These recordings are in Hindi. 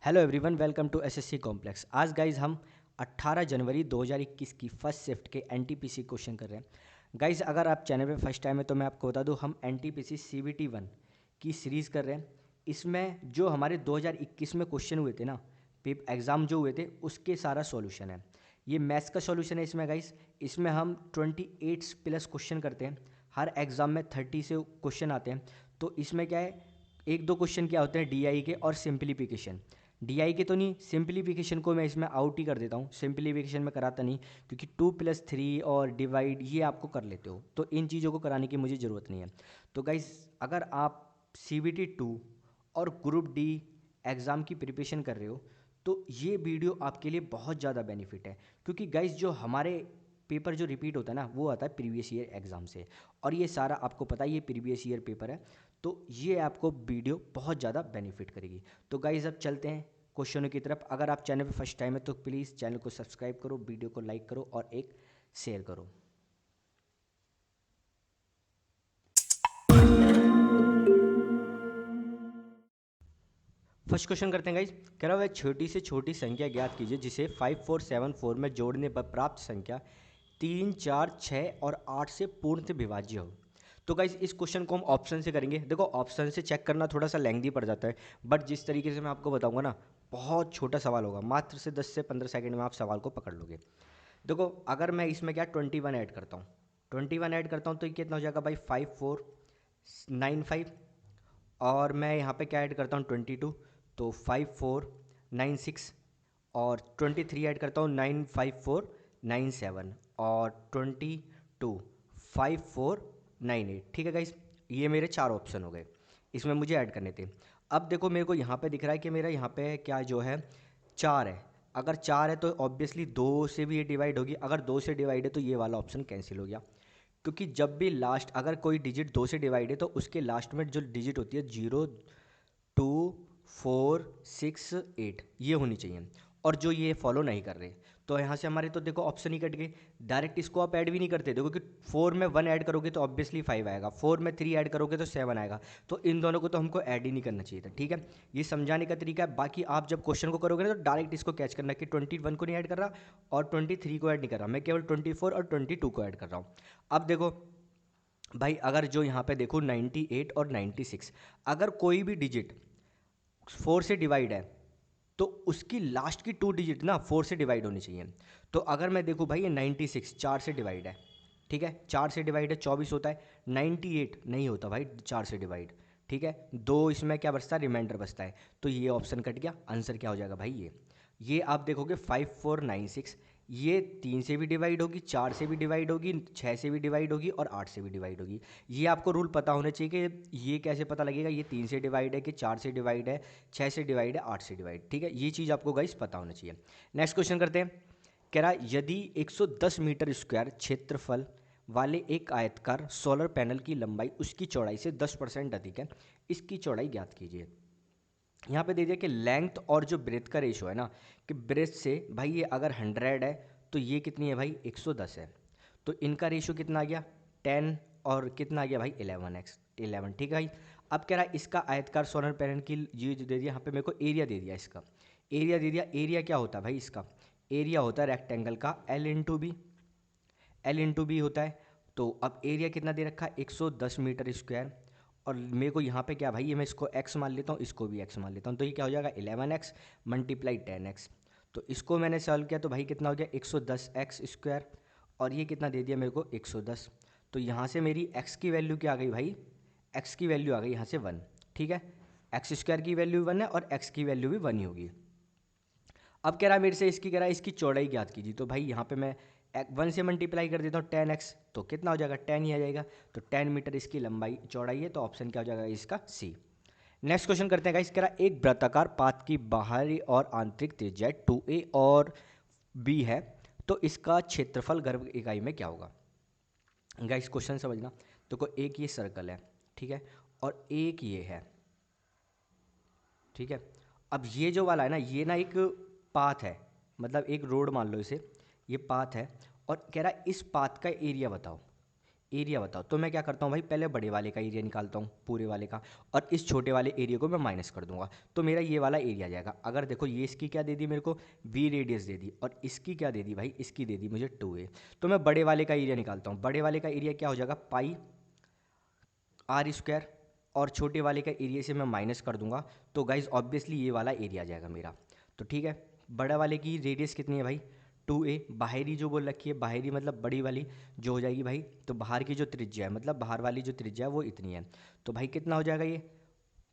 Hello everyone, welcome to SSC complex. आज गाइज हम 18 जनवरी 2021 की फर्स्ट शिफ्ट के एनटीपीसी क्वेश्चन कर रहे हैं। गाइज अगर आप चैनल पे फर्स्ट टाइम है तो मैं आपको बता दूं, हम एनटीपीसी सीबीटी 1 की सीरीज़ कर रहे हैं। इसमें जो हमारे 2021 में क्वेश्चन हुए थे ना, एग्ज़ाम जो हुए थे उसके सारा सॉल्यूशन है। ये मैथ्स का सॉल्यूशन है इसमें गाइज। इसमें हम 28 प्लस क्वेश्चन करते हैं। हर एग्ज़ाम में 30 से क्वेश्चन आते हैं। तो इसमें क्या है, एक दो क्वेश्चन क्या होते हैं डीआई के और सिंप्लीफिकेशन। डीआई के तो नहीं, सिंप्लीफिकेशन को मैं इसमें आउट ही कर देता हूँ। सिंप्लीफिकेशन में कराता नहीं, क्योंकि 2+3 और डिवाइड ये आपको कर लेते हो, तो इन चीज़ों को कराने की मुझे ज़रूरत नहीं है। तो गाइस अगर आप सीबीटी 2 और ग्रुप डी एग्ज़ाम की प्रिपरेशन कर रहे हो तो ये वीडियो आपके लिए बहुत ज़्यादा बेनिफिट है। क्योंकि गाइस जो हमारे पेपर जो रिपीट होता है ना, वो आता है प्रीवियस ईयर एग्ज़ाम से, और ये सारा आपको पता है ये प्रीवियस ईयर पेपर है। तो ये आपको वीडियो बहुत ज़्यादा बेनिफिट करेगी। तो गाइज अब चलते हैं क्वेश्चनों की तरफ। अगर आप चैनल पर फर्स्ट टाइम है तो प्लीज़ चैनल को सब्सक्राइब करो, वीडियो को लाइक करो और एक शेयर करो। फर्स्ट क्वेश्चन करते हैं गाइज। कह रहा है छोटी से छोटी संख्या ज्ञात कीजिए जिसे 5474 में जोड़ने पर प्राप्त संख्या 3, 4, 6 और 8 से पूर्णतः विभाज्य हो। तो गाइज इस क्वेश्चन को हम ऑप्शन से करेंगे। देखो ऑप्शन से चेक करना थोड़ा सा लेंथी पड़ जाता है, बट जिस तरीके से मैं आपको बताऊंगा ना, बहुत छोटा सवाल होगा। मात्र से 10 से 15 सेकंड में आप सवाल को पकड़ लोगे। देखो अगर मैं इसमें क्या 21 ऐड करता हूँ, 21 ऐड करता हूँ तो ये कितना हो जाएगा भाई 5495। और मैं यहाँ पे क्या ऐड करता हूँ 22, तो 5496। और 23 ऐड करता हूँ 95497। और 22 5498। ठीक है गाइस, ये मेरे 4 ऑप्शन हो गए, इसमें मुझे ऐड करने थे। अब देखो मेरे को यहाँ पे दिख रहा है कि मेरा यहाँ पे क्या जो है 4 है। अगर 4 है तो ऑब्वियसली 2 से भी ये डिवाइड होगी। अगर 2 से डिवाइड है तो ये वाला ऑप्शन कैंसिल हो गया, क्योंकि जब भी लास्ट अगर कोई डिजिट 2 से डिवाइड है तो उसके लास्ट में जो डिजिट होती है 0, 2, 4, 6, 8 ये होनी चाहिए। और जो ये फॉलो नहीं कर रहे, तो यहाँ से हमारे तो देखो ऑप्शन ही कट गए। डायरेक्ट इसको आप ऐड भी नहीं करते, देखो कि 4 में 1 ऐड करोगे तो ऑब्वियसली 5 आएगा, 4 में 3 ऐड करोगे तो 7 आएगा। तो इन दोनों को तो हमको ऐड ही नहीं करना चाहिए था। ठीक है, ये समझाने का तरीका है। बाकी आप जब क्वेश्चन को करोगे ना तो डायरेक्ट इसको कैच करना कि 21 को नहीं ऐड कर रहा और 23 को ऐड नहीं कर रहा, मैं केवल 24 और 22 को ऐड कर रहा हूँ। अब देखो भाई, अगर जो यहाँ पे देखो 98 और 96, अगर कोई भी डिजिट 4 से डिवाइड है तो उसकी लास्ट की 2 डिजिट ना 4 से डिवाइड होनी चाहिए। तो अगर मैं देखूँ भाई ये 96 4 से डिवाइड है, ठीक है, 4 से डिवाइड है 24 होता है। 98 नहीं होता भाई 4 से डिवाइड, ठीक है, दो इसमें क्या बचता है, रिमाइंडर बचता है। तो ये ऑप्शन कट गया, आंसर क्या हो जाएगा भाई ये आप देखोगे 5496, ये 3 से भी डिवाइड होगी, 4 से भी डिवाइड होगी, 6 से भी डिवाइड होगी और 8 से भी डिवाइड होगी। ये आपको रूल पता होना चाहिए कि ये कैसे पता लगेगा ये 3 से डिवाइड है कि 4 से डिवाइड है, 6 से डिवाइड है, 8 से डिवाइड। ठीक है, ये चीज़ आपको गाइस पता होना चाहिए। नेक्स्ट क्वेश्चन करते हैं। कह रहा यदि 110 मीटर स्क्वायर क्षेत्रफल वाले एक आयतकार सोलर पैनल की लंबाई उसकी चौड़ाई से 10% अधिक है, इसकी चौड़ाई ज्ञात कीजिए। यहाँ पे दे दिया कि लेंथ और जो ब्रेथ का रेशो है ना, कि ब्रेथ से भाई ये अगर 100 है तो ये कितनी है भाई 110 है। तो इनका रेशो कितना आ गया 10, और कितना आ गया भाई 11x 11। ठीक है भाई। अब कह रहा है इसका आयतकार सोलर पैनल की ये जो दे दिया, यहाँ पे मेरे को एरिया दे दिया, इसका एरिया दे दिया। एरिया क्या होता है भाई, इसका एरिया होता है रेक्टेंगल का L/B, L/B होता है। तो अब एरिया कितना दे रखा है 110 मीटर स्क्वायर, और मेरे को यहाँ पे क्या भाई, ये मैं इसको x मान लेता हूँ, इसको भी x मान लेता हूँ, तो ये क्या हो जाएगा 11x मल्टीप्लाई 10x। तो इसको मैंने सॉल्व किया तो भाई कितना हो गया 110x स्क्वायर, और ये कितना दे दिया मेरे को 110। तो यहाँ से मेरी x की वैल्यू क्या आ गई भाई, x की वैल्यू आ गई यहाँ से 1। ठीक है, एक्स स्क्वायर की वैल्यू 1 है और x की वैल्यू भी 1 ही होगी। अब कह रहा है मेरे से इसकी, कह रहा है इसकी चौड़ाई ज्ञात कीजिए। तो भाई यहाँ पे मैं 1 से मल्टीप्लाई कर देता हूँ 10x, तो कितना हो जाएगा 10 ही आ जाएगा। तो 10 मीटर इसकी लंबाई चौड़ाई है, तो ऑप्शन क्या हो जाएगा इसका सी। नेक्स्ट क्वेश्चन करते हैं गाइस। कह रहा है एक वृत्ताकार पाथ की बाहरी और आंतरिक त्रिज्या 2a और b है, तो इसका क्षेत्रफल गर्भ इकाई में क्या होगा। गाइस क्वेश्चन समझना, देखो एक ये सर्कल है, ठीक है, और एक ये है, ठीक है। अब ये जो वाला है ना, ये ना एक पाथ है, मतलब एक रोड मान लो इसे, ये पाथ है। और कह रहा है इस पाथ का एरिया बताओ, एरिया बताओ। तो मैं क्या करता हूँ भाई, पहले बड़े वाले का एरिया निकालता हूँ, पूरे वाले का, और इस छोटे वाले एरिया को मैं माइनस कर दूंगा, तो मेरा ये वाला एरिया आ जाएगा। अगर देखो ये इसकी क्या दे दी मेरे को, वी रेडियस दे दी, और इसकी क्या दे दी भाई, इसकी दे दी मुझे 2a। तो मैं बड़े वाले का एरिया निकालता हूँ। बड़े वाले का एरिया क्या हो जाएगा, पाई आर स्क्वायर, और छोटे वाले का एरिया से मैं माइनस कर दूंगा, तो गाइज ऑब्वियसली ये वाला एरिया आ जाएगा मेरा। तो ठीक है, बड़ा वाले की रेडियस कितनी है भाई, 2a। बाहरी जो बोल रखी है, बाहरी मतलब बड़ी वाली जो हो जाएगी भाई, तो बाहर की जो त्रिज्या है, मतलब बाहर वाली जो त्रिज्या है वो इतनी है। तो भाई कितना हो जाएगा ये,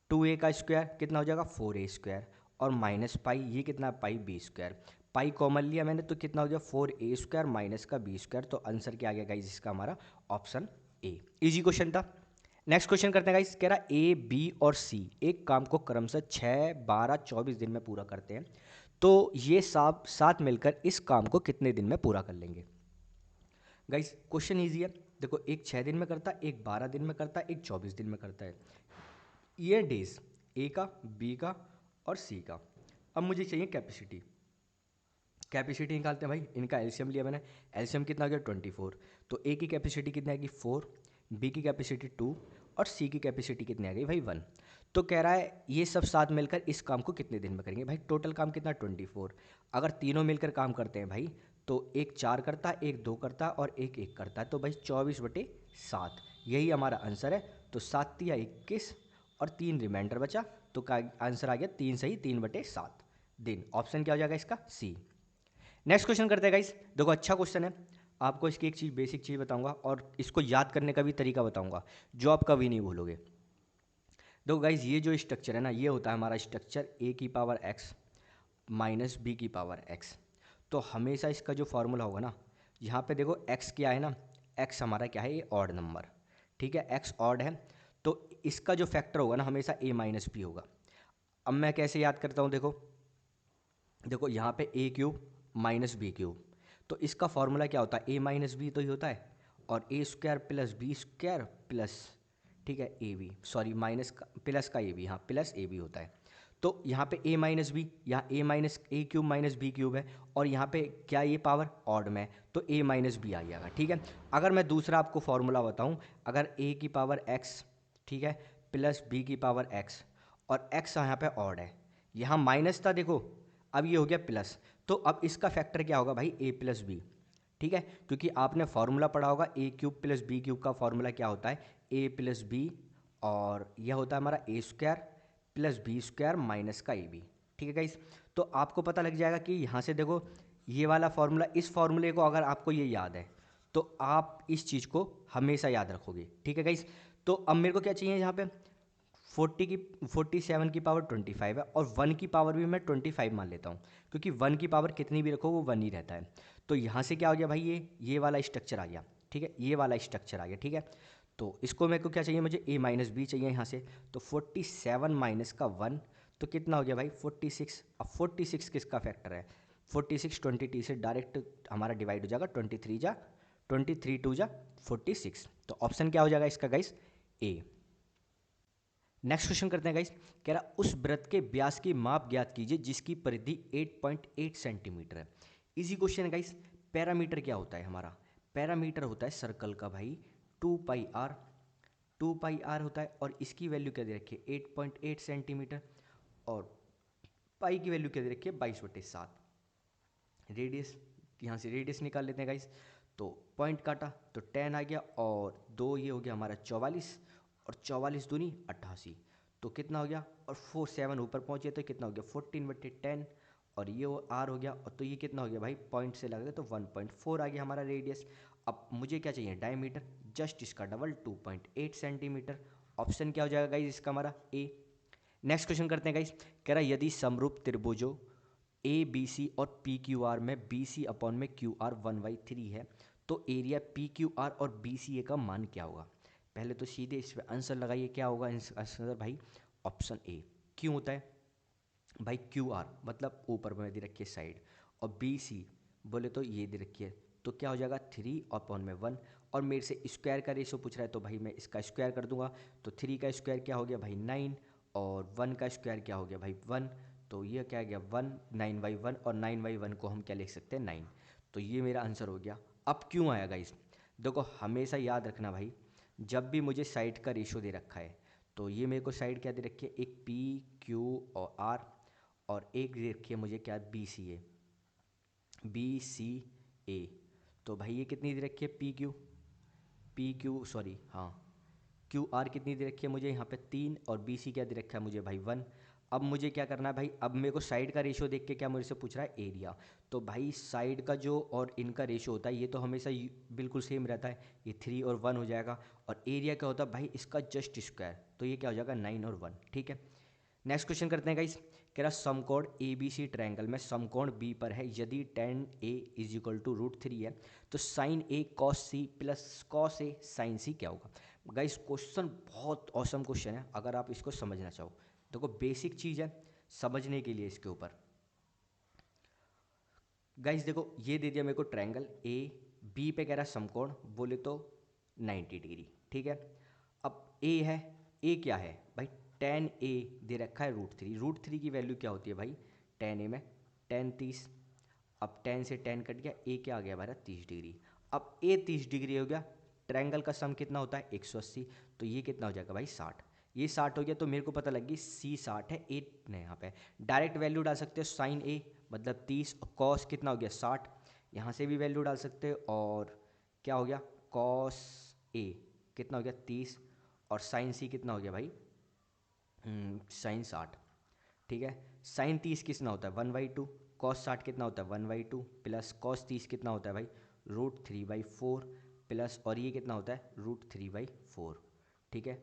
2a का स्क्वायर कितना हो जाएगा, 4a स्क्वायर, और माइनस पाई, ये कितना पाई बी स्क्वायर। पाई कॉमन लिया मैंने, तो कितना हो गया 4a स्क्वायर माइनस का बी स्क्वायर। तो आंसर क्या आ गया गाइज इसका, हमारा ऑप्शन ए। इजी क्वेश्चन था। नेक्स्ट क्वेश्चन करते हैं गाइस। कह रहा ए बी और सी एक काम को क्रमशः 6, 12, 24 दिन में पूरा करते हैं, तो ये सब साथ मिलकर इस काम को कितने दिन में पूरा कर लेंगे। गाइस क्वेश्चन ईजी है। देखो, एक 6 दिन में करता है, एक 12 दिन में करता है, एक 24 दिन में करता है। ये डेज ए का, बी का और सी का। अब मुझे चाहिए कैपेसिटी। कैपेसिटी निकालते हैं भाई, इनका एलसीएम लिया मैंने। एलसीएम कितना आ गया 24। तो ए की कैपेसिटी कितनी आएगी 4, बी की कैपेसिटी 2 और सी की कैपेसिटी कितनी आ गई भाई 1। तो कह रहा है ये सब साथ मिलकर इस काम को कितने दिन में करेंगे भाई। टोटल काम कितना 24। अगर तीनों मिलकर काम करते हैं भाई, तो एक 4 करता है, एक 2 करता है और एक 1 करता है, तो भाई 24/7 यही हमारा आंसर है। तो 7 या 21 और 3 रिमाइंडर बचा, तो का आंसर आ गया 3 सही 3/7 दिन। ऑप्शन क्या हो जाएगा इसका, सी। नेक्स्ट क्वेश्चन करते हैं गाइस। देखो अच्छा क्वेश्चन है, आपको इसकी एक चीज़, बेसिक चीज़ बताऊंगा और इसको याद करने का भी तरीका बताऊंगा जो आप कभी नहीं भूलोगे। देखो गाइस, ये जो स्ट्रक्चर है ना, ये होता है हमारा स्ट्रक्चर ए की पावर एक्स माइनस बी की पावर एक्स। तो हमेशा इसका जो फॉर्मूला होगा ना, यहाँ पे देखो एक्स क्या है ना, एक्स हमारा क्या है, ये ऑड नंबर, ठीक है, एक्स ऑड है, तो इसका जो फैक्टर होगा ना हमेशा ए माइनस बी होगा। अब मैं कैसे याद करता हूँ, देखो देखो यहाँ पे ए क्यूब माइनस बी क्यूब, तो इसका फॉर्मूला क्या होता है, ए माइनस बी तो ही होता है, और a square plus b square plus, ठीक है, ए बी, सॉरी माइनस का प्लस का ए बी, हाँ प्लस ए बी होता है। तो यहाँ पे ए माइनस बी, यहाँ a minus a cube minus b cube है, और यहाँ पे क्या ये पावर ऑड में है, तो ए माइनस बी आ जाएगा, ठीक है। अगर मैं दूसरा आपको फॉर्मूला बताऊँ, अगर ए की पावर एक्स, ठीक है, प्लस बी की पावर एक्स, और एक्स यहाँ पे ऑड है, यहाँ माइनस था देखो, अब ये हो गया प्लस, तो अब इसका फैक्टर क्या होगा भाई, ए प्लस बी, ठीक है, क्योंकि आपने फॉर्मूला पढ़ा होगा ए क्यूब प्लस बी क्यूब का फॉर्मूला क्या होता है, ए प्लस बी, और यह होता है हमारा a square plus b square minus का ए बी, ठीक है गाइस। तो आपको पता लग जाएगा कि यहाँ से देखो ये वाला फॉर्मूला, इस फॉर्मूले को अगर आपको ये याद है तो आप इस चीज़ को हमेशा याद रखोगे, ठीक है गाइस। तो अब मेरे को क्या चाहिए यहाँ पे, 47 की पावर 25 है, और 1 की पावर भी मैं 25 मान लेता हूँ, क्योंकि 1 की पावर कितनी भी रखो वो 1 ही रहता है। तो यहाँ से क्या हो गया भाई, ये वाला स्ट्रक्चर आ गया, ठीक है, ये वाला स्ट्रक्चर आ गया, ठीक है। तो इसको मेरे को क्या चाहिए, मुझे ए माइनस बी चाहिए यहाँ से, तो 47 माइनस का 1, तो कितना हो गया भाई 46। अब 46 किसका फैक्टर है, 46 20 से डायरेक्ट हमारा डिवाइड हो जाएगा, 23 2 जा 46। तो ऑप्शन क्या हो जाएगा इसका गाइस, ए। नेक्स्ट क्वेश्चन करते हैं गाइस। कह रहा उस वृत्त के व्यास की माप ज्ञात कीजिए जिसकी परिधि 8.8 सेंटीमीटर है। इजी क्वेश्चन है गाइस। पैरामीटर क्या होता है हमारा, पैरामीटर होता है सर्कल का भाई 2 पाई आर, 2 पाई आर होता है, और इसकी वैल्यू क्या दे रखी है 8.8 सेंटीमीटर, और पाई की वैल्यू क्या दे रखी है 22/7। रेडियस, यहाँ से रेडियस निकाल लेते हैं गाइस। तो पॉइंट काटा तो 10 आ गया, और 2 ये हो गया हमारा 44, और 44 दूनी 88, तो कितना हो गया, और 7 ऊपर पहुँचे तो कितना हो गया 14/10, और ये आर हो गया, और तो ये कितना हो गया भाई पॉइंट से लगा तो 1.4 आ गया हमारा रेडियस। अब मुझे क्या चाहिए डायमीटर, जस्ट इसका डबल 2.8 सेंटीमीटर। ऑप्शन क्या हो जाएगा गाइज इसका हमारा ए। नेक्स्ट क्वेश्चन करते हैं गाइज। कह रहा यदि समरूप त्रिभुजों ए बी सी और पी क्यू आर में बी सी अपॉन में क्यू आर 1/3 है, तो एरिया पी क्यू आर और बी सी ए का मान क्या होगा। पहले तो सीधे इस पर आंसर लगाइए, क्या होगा आंसर भाई, ऑप्शन ए। क्यों होता है भाई, क्यू आर मतलब ऊपर में दे रखी है साइड, और बी सी बोले तो ये दे रखी है, तो क्या हो जाएगा 3/1, और मेरे से स्क्वायर का रेशो पूछ रहा है, तो भाई मैं इसका स्क्वायर कर दूंगा, तो 3 का स्क्वायर क्या हो गया भाई 9, और 1 का स्क्वायर क्या हो गया भाई 1, तो ये क्या गया 1, 9/1, और 9/1 को हम क्या लिख सकते हैं 9, तो ये मेरा आंसर हो गया। अब क्यों आया गाइस, देखो हमेशा याद रखना भाई, जब भी मुझे साइड का रेशो दे रखा है, तो ये मेरे को साइड क्या दे रखी है, एक पी क्यू और आर, और एक दे रखी है मुझे क्या, बी सी ए। तो भाई ये कितनी दे रखी है, पी क्यू सॉरी हाँ, क्यू आर कितनी दे रखी है मुझे यहाँ पे 3, और बी सी क्या दे रखा है मुझे भाई 1। अब मुझे क्या करना है भाई, अब मेरे को साइड का रेशियो देख के क्या मुझे से पूछ रहा है, एरिया। तो भाई साइड का जो और इनका रेशियो होता है, ये तो हमेशा बिल्कुल सेम रहता है, ये 3 और 1 हो जाएगा। और एरिया क्या होता है भाई, इसका जस्ट स्क्वायर, तो ये क्या हो जाएगा 9 और 1, ठीक है। नेक्स्ट क्वेश्चन करते हैं गाइस। कह रहा समकोण ए बी सी ट्रायंगल में समकोण बी पर है, यदि tan A is equal to √3 है, तो sin a cos c plus cos a sin c क्या होगा। गाइस क्वेश्चन बहुत औसम क्वेश्चन है, अगर आप इसको समझना चाहो। देखो बेसिक चीज़ है समझने के लिए इसके ऊपर। गाइस देखो ये दे दिया मेरे को ट्रायंगल ए, बी पे कह रहा समकोण, बोले तो 90 डिग्री, ठीक है। अब ए है, ए क्या है भाई, tan ए दे रखा है √3 की वैल्यू क्या होती है भाई, tan ए में tan 30। अब tan से tan कट गया, ए क्या आ गया हमारा 30 डिग्री। अब ए 30 डिग्री हो गया, ट्रायंगल का सम कितना होता है 180, तो ये कितना हो जाएगा भाई 60। ये 60 हो गया, तो मेरे को पता लग गई सी 60 है, ए ने यहाँ पे डायरेक्ट वैल्यू डाल सकते हो, साइन ए मतलब 30, और कॉस कितना हो गया 60, यहाँ से भी वैल्यू डाल सकते हो, और क्या हो गया कॉस ए कितना हो गया 30, और साइन सी कितना हो गया भाई साइन 60, ठीक है। साइन 30 कितना होता है 1/2, कॉस 60 कितना होता है 1/2, प्लस कॉस 30 कितना होता है भाई √3/4, प्लस और ये कितना होता है √3/4, ठीक है।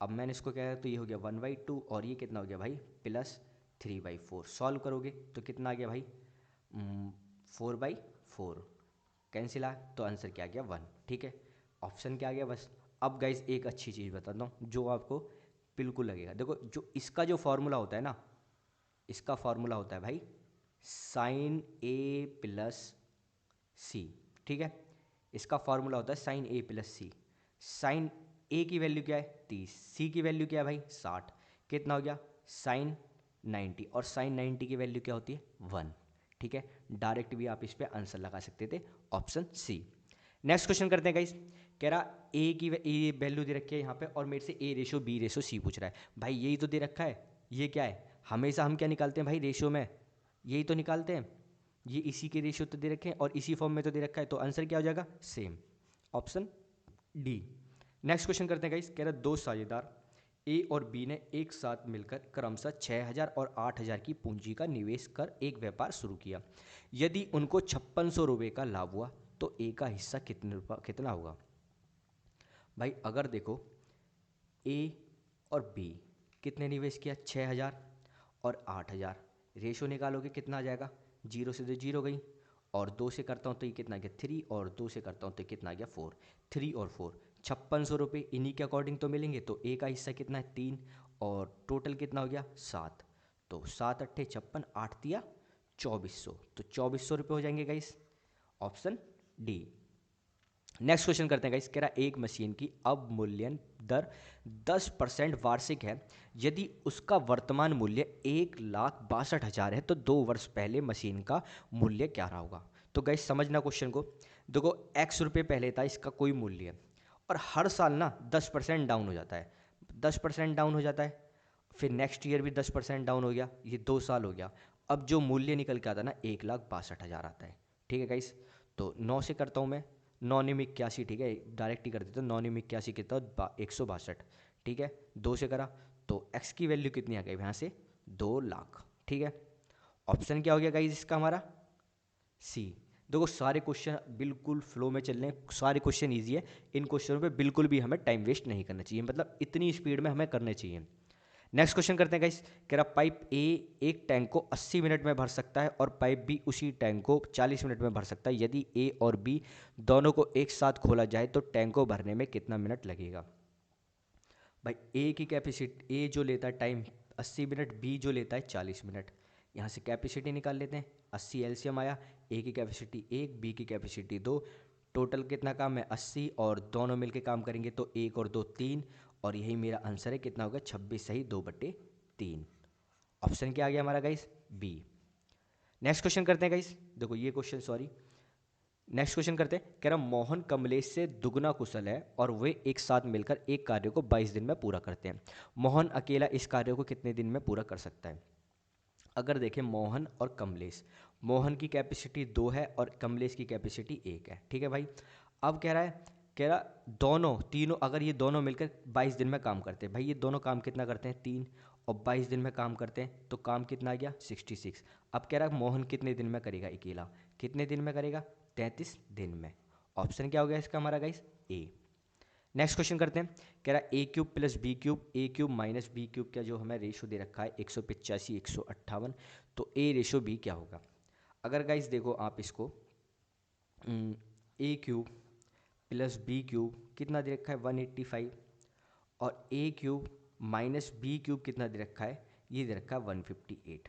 अब मैंने इसको क्या किया, तो ये हो गया 1/2, और ये कितना हो गया भाई प्लस 3/4। सॉल्व करोगे तो कितना आ गया भाई 4/4, कैंसिल आ, तो आंसर क्या आ गया 1, ठीक है। ऑप्शन क्या आ गया बस। अब गाइज एक अच्छी चीज़ बताता हूँ जो आपको बिल्कुल लगेगा। देखो जो इसका जो फॉर्मूला होता है ना, इसका फॉर्मूला होता है भाई साइन ए प्लस सी, ठीक है। इसका फॉर्मूला होता है साइन ए प्लस सी। साइन ए की वैल्यू क्या है 30, सी की वैल्यू क्या है भाई 60, कितना हो गया साइन 90, और साइन 90 की वैल्यू क्या होती है 1, ठीक है। डायरेक्ट भी आप इस पर आंसर लगा सकते थे, ऑप्शन सी। नेक्स्ट क्वेश्चन करते हैं गाइस। कह रहा ए की वैल्यू दे रखी है यहाँ पे, और मेरे से ए रेशो बी रेशो सी पूछ रहा है। भाई यही तो दे रखा है, ये क्या है, हमेशा हम क्या निकालते हैं भाई रेशो में, यही तो निकालते हैं। ये इसी के रेशियो तो दे रखे हैं और इसी फॉर्म में तो दे रखा है, तो आंसर क्या हो जाएगा same, option D. Next question करते हैं गाइस। कह रहा दो साझेदार ए और बी ने एक साथ मिलकर क्रमशः 6000 और 8000 की पूंजी का निवेश कर एक व्यापार शुरू किया। यदि उनको 5600 रुपये का लाभ हुआ तो ए का हिस्सा कितना होगा। भाई अगर देखो ए और बी कितने निवेश किया 6000 और 8000, रेशो निकालोगे कितना आ जाएगा, 0 से तो 0 गई, और 2 से करता हूँ तो ये कितना आ गया 3, और 2 से करता हूँ तो कितना आ गया 4, 3 और 4 5600 रुपये इन्हीं के अकॉर्डिंग तो मिलेंगे। तो ए का हिस्सा कितना है 3, और टोटल कितना हो गया 7, तो 7 अट्ठे 56, 8 दिया 2400, तो 2400 रुपये हो जाएंगे guys, option D. Next question करते हैं गाइस। कह रहा एक मशीन की अवमूल्यन दर 10% वार्षिक है, यदि उसका वर्तमान मूल्य 1,62,000 है तो 2 वर्ष पहले मशीन का मूल्य क्या रहा होगा। तो गाइस समझना क्वेश्चन को। देखो x रुपये पहले था इसका कोई मूल्य, और हर साल ना 10% डाउन हो जाता है, 10% डाउन हो जाता है, फिर नेक्स्ट ईयर भी 10% डाउन हो गया, ये 2 साल हो गया। अब जो मूल्य निकल के आता ना 1,62,000 आता है, ठीक है गाइस। तो 9 से करता हूँ मैं, 9 9 81, ठीक है, डायरेक्ट ही कर देता हूँ, 9 9 81 कितना 162, ठीक है। 2 से करा तो x की वैल्यू कितनी आ गई यहाँ से 2 लाख, ठीक है। ऑप्शन क्या हो गया गाइस इसका हमारा सी। देखो सारे क्वेश्चन बिल्कुल फ्लो में चल रहे हैं, सारे क्वेश्चन ईजी है, इन क्वेश्चनों पे बिल्कुल भी हमें टाइम वेस्ट नहीं करना चाहिए, मतलब इतनी स्पीड में हमें करने चाहिए। नेक्स्ट क्वेश्चन करते हैं गाइस। कह रहा पाइप ए एक टैंक को 80 मिनट में भर सकता है और पाइप बी उसी टैंक को 40 मिनट में भर सकता है। यदि ए और बी दोनों को एक साथ खोला जाए तो टैंक को भरने में कितना मिनट लगेगा। भाई ए की कैपेसिटी, ए जो लेता है टाइम 80 मिनट, बी जो लेता है 40 मिनट, यहाँ से कैपेसिटी निकाल लेते हैं। 80 एलसीएम आया, ए की कैपेसिटी 1, बी की कैपेसिटी 2, टोटल कितना काम है 80, और दोनों मिलके काम करेंगे तो 1 और 2 3, और यही मेरा आंसर है कितना होगा 26 सही 2/3। ऑप्शन क्या आ गया हमारा गाइस बी। नेक्स्ट क्वेश्चन करते हैं गाइस। देखो ये क्वेश्चन सॉरी नेक्स्ट क्वेश्चन करते हैं। कह रहा मोहन कमलेश से दुगना कुशल है और वे एक साथ मिलकर एक कार्य को 22 दिन में पूरा करते हैं। मोहन अकेला इस कार्य को कितने दिन में पूरा कर सकता है? अगर देखें मोहन और कमलेश, मोहन की कैपेसिटी 2 है और कमलेश की कैपेसिटी 1 है, ठीक है भाई। अब कह रहा दोनों तीनों अगर ये दोनों मिलकर 22 दिन में काम करते हैं, भाई ये दोनों काम कितना करते हैं? 3, और 22 दिन में काम करते हैं तो काम कितना आ गया? 66। अब कह रहा मोहन कितने दिन में करेगा अकेला? कितने दिन में करेगा? 33 दिन में। ऑप्शन क्या हो गया इसका हमारा गाइस? ए। नेक्स्ट क्वेश्चन करते हैं। कह रहा ए क्यूब प्लस बी क्यूब, ए क्यूब माइनस बी क्यूब का जो हमें रेशो दे रखा है 185 158, तो ए रेशो बी क्या होगा? अगर गाइस देखो आप इसको, ए क्यूब प्लस बी क्यूब कितना दे रखा है? 185, और ए क्यूब माइनस बी क्यूब कितना दे रखा है? ये दे रखा है 158।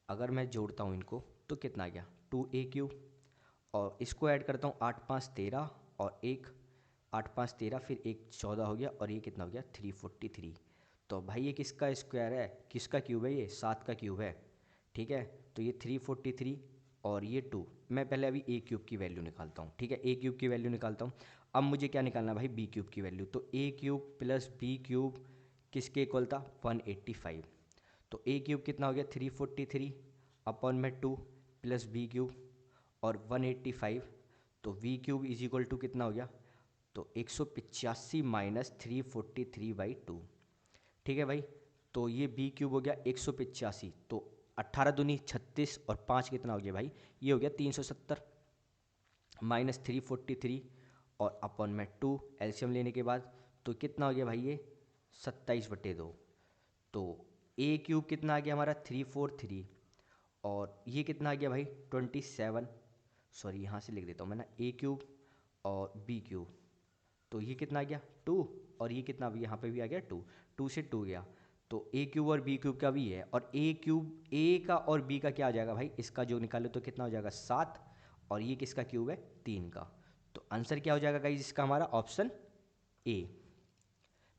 अगर मैं जोड़ता हूँ इनको तो कितना आ गया? 2a क्यूब, और इसको ऐड करता हूँ 8 5 13, और एक 8 5 13, फिर एक 14 हो गया, और ये कितना हो गया? 343। तो भाई ये किसका स्क्वायर है? किसका क्यूब है? ये 7 का क्यूब है, ठीक है। तो ये 343 और ये 2। मैं पहले अभी ए क्यूब की वैल्यू निकालता हूँ, ठीक है। ए क्यूब की वैल्यू निकालता हूँ। अब मुझे क्या निकालना है भाई? बी क्यूब की वैल्यू। तो ए क्यूब प्लस बी क्यूब किसके इक्वल था? 185। तो ए क्यूब कितना हो गया? 343 अपॉन में 2 प्लस बी क्यूब और 185, तो V cube is equal to कितना हो गया? तो 185 माइनस 343/2, ठीक है भाई। तो ये बी क्यूब हो गया 185, तो 18 दूनी 36 और 5 कितना हो गया भाई? ये हो गया 370 माइनस 343 और अपॉन में 2, एलसीएम लेने के बाद तो कितना हो गया भाई? ये 27/2। तो ए क्यूब कितना आ गया हमारा? 343, और ये कितना आ गया भाई? 27। सॉरी यहाँ से लिख देता हूँ मैं ना, ए क्यूब और बी क्यूब, तो ये कितना आ गया? 2, और ये कितना भी यहाँ पे भी आ गया 2, 2 से 2 गया, तो ए क्यूब और बी क्यूब का भी है, और ए क्यूब ए का और बी का क्या आ जाएगा भाई? इसका जो निकालो तो कितना हो जाएगा? 7, और ये किसका क्यूब है? 3 का। तो आंसर क्या हो जाएगा गाइस इसका हमारा? Option A.